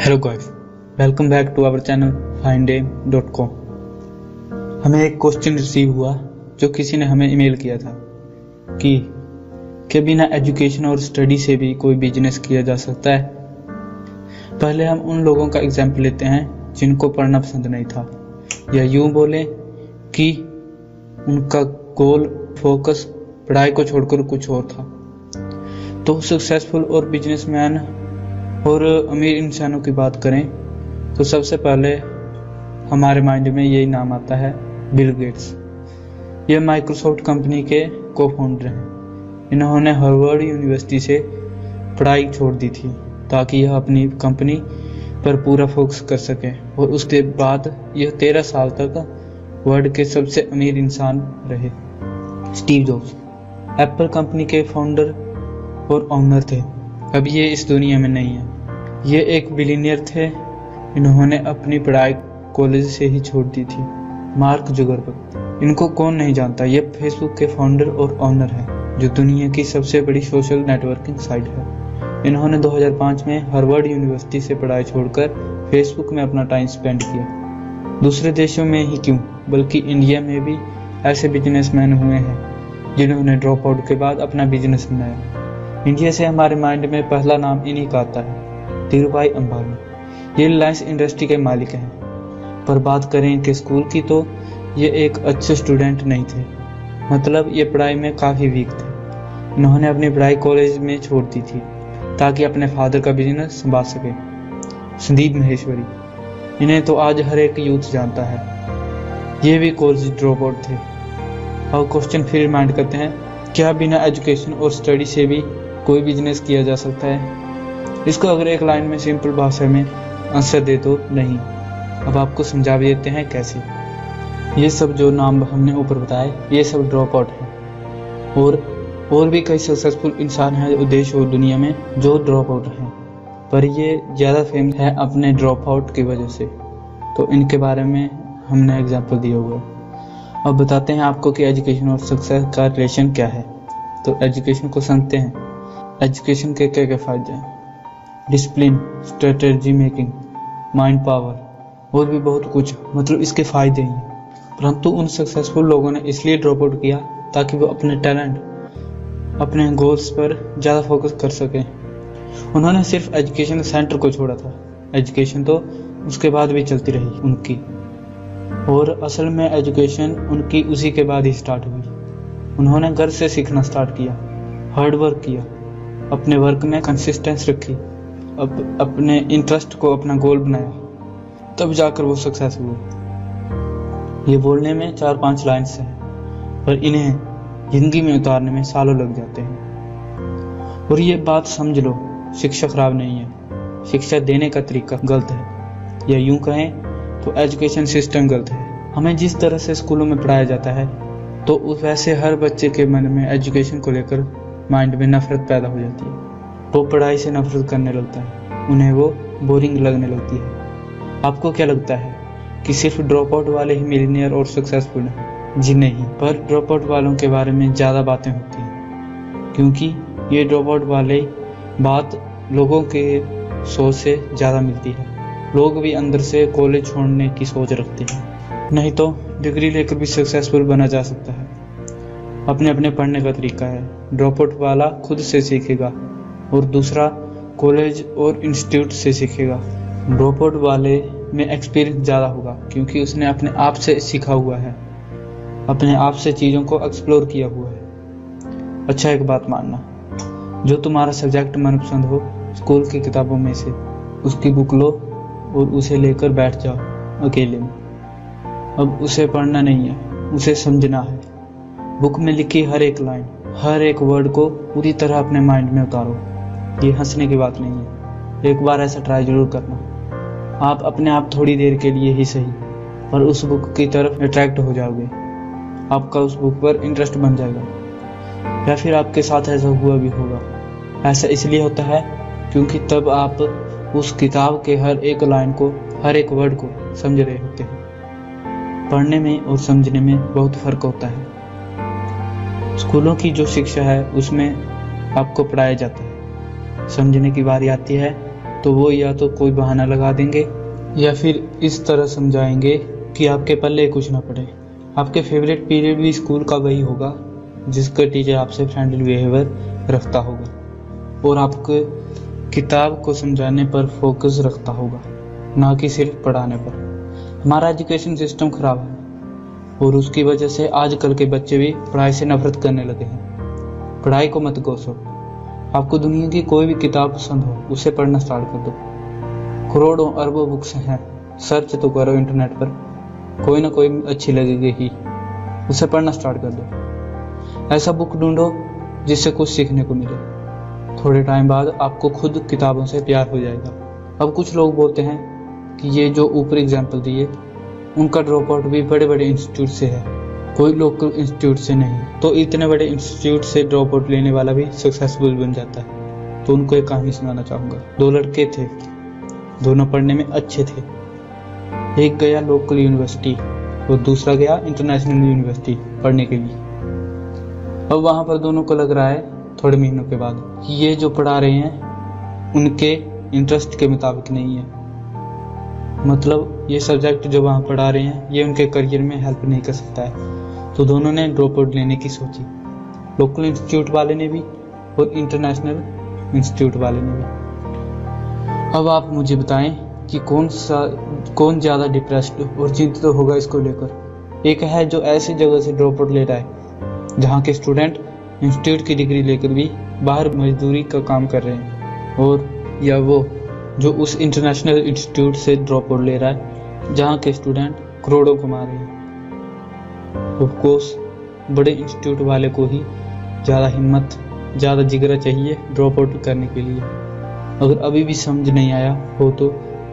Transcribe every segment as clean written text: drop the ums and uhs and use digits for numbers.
Hello guys, welcome back to our channel findaim.com। हमें एक question receive हुआ जो किसी ने हमें ईमेल किया था कि बिना एजुकेशन और स्टडी से भी कोई बिजनेस किया जा सकता है। पहले हम उन लोगों का एग्जाम्पल लेते हैं जिनको पढ़ना पसंद नहीं था, या यूं बोले कि उनका गोल फोकस पढ़ाई को छोड़कर कुछ और था। तो सक्सेसफुल और बिजनेसमैन और अमीर इंसानों की बात करें तो सबसे पहले हमारे माइंड में यही नाम आता है, बिल गेट्स। ये माइक्रोसॉफ्ट कंपनी के को फाउंडर हैं। इन्होंने हार्वर्ड यूनिवर्सिटी से पढ़ाई छोड़ दी थी ताकि यह अपनी कंपनी पर पूरा फोकस कर सके, और उसके बाद यह 13 साल तक वर्ल्ड के सबसे अमीर इंसान रहे। स्टीव जॉब्स एप्पल कंपनी के फाउंडर और ओनर थे। अब ये इस दुनिया में नहीं है। ये एक बिलियनियर थे। इन्होंने अपनी पढ़ाई कॉलेज से ही छोड़ दी थी। मार्क जुकरबर्ग, इनको कौन नहीं जानता। ये फेसबुक के फाउंडर और ओनर हैं, जो दुनिया की सबसे बड़ी सोशल नेटवर्किंग साइट है। इन्होंने 2005 में हार्वर्ड यूनिवर्सिटी से पढ़ाई छोड़कर फेसबुक में अपना टाइम स्पेंड किया। दूसरे देशों में ही क्यों, बल्कि इंडिया में भी ऐसे बिजनेसमैन हुए हैं जिन्होंने ड्रॉप आउट के बाद अपना बिजनेस बनाया। इंडिया से हमारे माइंड में पहला नाम इन्हीं का आता है, धीरूभाई अंबानी। ये रिलायंस इंडस्ट्री के मालिक हैं। पर बात करें कि स्कूल की, तो ये एक अच्छे स्टूडेंट नहीं थे। मतलब ये पढ़ाई में काफ़ी वीक थे। इन्होंने अपनी पढ़ाई कॉलेज में छोड़ दी थी ताकि अपने फादर का बिजनेस संभाल सके। संदीप माहेश्वरी, इन्हें तो आज हर एक यूथ जानता है। ये भी कॉलेज ड्रॉप आउट थे। अब क्वेश्चन फिर रिमाइंड करते हैं, क्या बिना एजुकेशन और स्टडी से भी कोई बिजनेस किया जा सकता है? इसको अगर एक लाइन में सिंपल भाषा में आंसर दे तो नहीं। अब आपको समझा भी देते हैं कैसे। ये सब जो नाम हमने ऊपर बताए, ये सब ड्रॉप आउट हैं, और भी कई सक्सेसफुल इंसान हैं देश और दुनिया में जो ड्रॉप आउट हैं, पर ये ज़्यादा फेमस है अपने ड्रॉप आउट की वजह से। तो इनके बारे में हमने एग्जाम्पल दिया हुआ है। अब बताते हैं आपको कि एजुकेशन और सक्सेस का रिलेशन क्या है। तो एजुकेशन को समझते हैं। एजुकेशन के क्या क्या फ़ायदे हैं? Discipline, strategy making, mind power और भी बहुत कुछ, मतलब इसके फ़ायदे हैं। परंतु उन सक्सेसफुल लोगों ने इसलिए ड्रॉप आउट किया ताकि वो अपने टैलेंट, अपने गोल्स पर ज़्यादा फोकस कर सकें। उन्होंने सिर्फ एजुकेशन सेंटर को छोड़ा था। एजुकेशन तो उसके बाद भी चलती रही उनकी, और असल में एजुकेशन उनकी उसी के बाद ही स्टार्ट हुई। उन्होंने घर से सीखना स्टार्ट किया, हार्ड वर्क किया, अपने वर्क में कंसिस्टेंस रखी, अपने इंटरेस्ट को अपना गोल बनाया, तब जाकर वो सक्सेस हुए। ये बोलने में 4-5 लाइन्स हैं, पर इन्हें जिंदगी में उतारने में सालों लग जाते हैं। और ये बात समझ लो, शिक्षा खराब नहीं है, शिक्षा देने का तरीका गलत है, या यूं कहें तो एजुकेशन सिस्टम गलत है। हमें जिस तरह से स्कूलों में पढ़ाया जाता है, तो वैसे हर बच्चे के मन में एजुकेशन को लेकर माइंड में नफरत पैदा हो जाती है। वो पढ़ाई से नफरत करने लगता है, उन्हें वो बोरिंग लगने लगती है। आपको क्या लगता है कि सिर्फ ड्रॉप आउट वाले ही मिलियनियर और सक्सेसफुल हैं? जी नहीं, पर ड्रॉप आउट वालों के बारे में ज़्यादा बातें होती हैं, क्योंकि ये ड्रॉप आउट वाले बात लोगों के सोच से ज़्यादा मिलती है। लोग भी अंदर से कॉलेज छोड़ने की सोच रखते हैं। नहीं तो डिग्री लेकर भी सक्सेसफुल बना जा सकता है। अपने अपने पढ़ने का तरीका है। ड्रॉप आउट वाला खुद से सीखेगा और दूसरा कॉलेज और इंस्टीट्यूट से सीखेगा। ड्रॉप आउट वाले में एक्सपीरियंस ज़्यादा होगा, क्योंकि उसने अपने आप से सीखा हुआ है, अपने आप से चीज़ों को एक्सप्लोर किया हुआ है। अच्छा, एक बात मानना, जो तुम्हारा सब्जेक्ट मनपसंद हो स्कूल की किताबों में से, उसकी बुक लो और उसे लेकर बैठ जाओ अकेले में। अब उसे पढ़ना नहीं है, उसे समझना है। बुक में लिखी हर एक लाइन, हर एक वर्ड को पूरी तरह अपने माइंड में उतारो। ये हंसने की बात नहीं है। एक बार ऐसा ट्राई जरूर करना। आप अपने आप थोड़ी देर के लिए ही सही, पर उस बुक की तरफ अट्रैक्ट हो जाओगे। आपका उस बुक पर इंटरेस्ट बन जाएगा। या फिर आपके साथ ऐसा हुआ भी होगा। ऐसा इसलिए होता है क्योंकि तब आप उस किताब के हर एक लाइन को, हर एक वर्ड को समझ रहे होते हैं। पढ़ने में और समझने में बहुत फर्क होता है। स्कूलों की जो शिक्षा है उसमें आपको पढ़ाया जाता है, समझने की बारी आती है तो वो या तो कोई बहाना लगा देंगे या फिर इस तरह समझाएंगे कि आपके पल्ले कुछ ना पड़े। आपके फेवरेट पीरियड भी स्कूल का वही होगा जिसका टीचर आपसे फ्रेंडली बिहेवियर रखता होगा और आपको किताब को समझाने पर फोकस रखता होगा, ना कि सिर्फ पढ़ाने पर। हमारा एजुकेशन सिस्टम खराब है और उसकी वजह से आजकल के बच्चे भी पढ़ाई से नफरत करने लगे हैं। पढ़ाई को मत कोसो। आपको दुनिया की कोई भी किताब पसंद हो उसे पढ़ना स्टार्ट कर दो। करोड़ों अरबों बुक्स हैं, सर्च तो करो इंटरनेट पर, कोई ना कोई अच्छी लगेगी ही, उसे पढ़ना स्टार्ट कर दो। ऐसा बुक ढूंढो जिससे कुछ सीखने को मिले। थोड़े टाइम बाद आपको खुद किताबों से प्यार हो जाएगा। अब कुछ लोग बोलते हैं कि ये जो ऊपर एग्जाम्पल दिए उनका ड्रॉप आउट भी बड़े बड़े इंस्टीट्यूट से है, कोई लोकल इंस्टीट्यूट से नहीं। तो इतने बड़े इंस्टीट्यूट से ड्रॉप आउट लेने वाला भी सक्सेसफुल बन जाता है। तो उनको एक कहानी सुनाना चाहूँगा। 2 लड़के थे, दोनों पढ़ने में अच्छे थे। एक गया लोकल यूनिवर्सिटी और दूसरा गया इंटरनेशनल यूनिवर्सिटी पढ़ने के लिए। अब वहाँ पर दोनों को लग रहा है थोड़े महीनों के बाद कि ये जो पढ़ा रहे हैं उनके इंटरेस्ट के मुताबिक नहीं है, मतलब ये सब्जेक्ट जो वहाँ पढ़ा रहे हैं ये उनके करियर में हेल्प नहीं कर सकता है। तो दोनों ने ड्रॉप आउट लेने की सोची, लोकल इंस्टीट्यूट वाले ने भी और इंटरनेशनल इंस्टीट्यूट वाले ने भी। अब आप मुझे बताएं कि कौन ज़्यादा डिप्रेस्ड और चिंतित होगा इसको लेकर। एक है जो ऐसी जगह से ड्रॉप आउट ले रहा है जहाँ के स्टूडेंट इंस्टीट्यूट की डिग्री लेकर भी बाहर मजदूरी का काम कर रहे हैं, और या वो जो उस इंटरनेशनल इंस्टीट्यूट से ड्रॉप आउट ले रहा है जहाँ के स्टूडेंट करोड़ों कमा रहे हैं। ऑफ कोर्स बड़े इंस्टीट्यूट वाले को ही ज़्यादा हिम्मत, ज़्यादा जिगरा चाहिए ड्रॉप आउट करने के लिए। अगर अभी भी समझ नहीं आया हो तो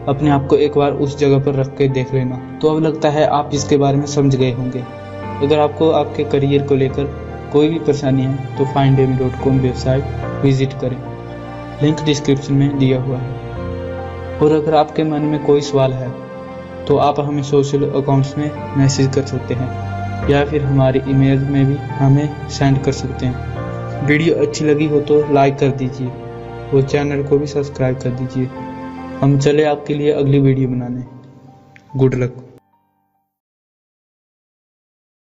अपने आप को एक बार उस जगह पर रख के देख लेना। तो अब लगता है आप इसके बारे में समझ गए होंगे। अगर आपको आपके करियर को लेकर कोई भी परेशानी है तो findemi.com वेबसाइट विजिट करें, लिंक डिस्क्रिप्शन में दिया हुआ है। और अगर आपके मन में कोई सवाल है तो आप हमें सोशल अकाउंट्स में मैसेज कर सकते हैं या फिर हमारी ईमेल में भी हमें सेंड कर सकते हैं। वीडियो अच्छी लगी हो तो लाइक कर दीजिए और चैनल को भी सब्सक्राइब कर दीजिए। हम चले आपके लिए अगली वीडियो बनाने। Good luck.